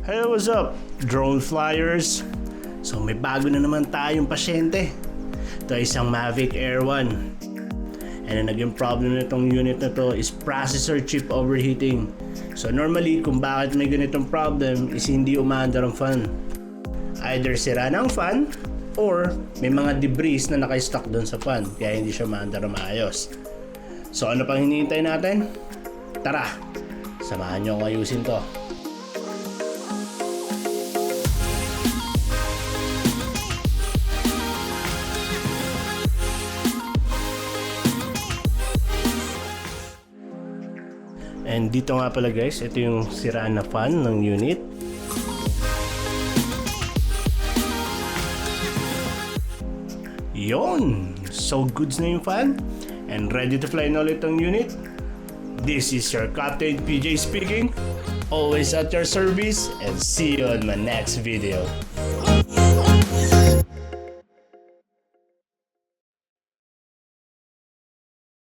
Hey, what's up, drone flyers? So may bago na naman tayong pasyente. Ito ay isang Mavic Air 1. And ang naging problem nitong unit na to is processor chip overheating. So normally kung bakit may ganitong problem is hindi umaandar ang fan. Either sira na ang fan or may mga debris na naka-stuck doon sa fan kaya hindi siya maandar na maayos. So ano pang hinihintay natin? Tara, samahan nyo akong ayusin to. And dito nga pala guys, ito yung sira na fan ng unit. Yon! So goods na yung fan and ready to fly na ulit ang unit. This is your Captain PJ speaking. Always at your service and see you on my next video.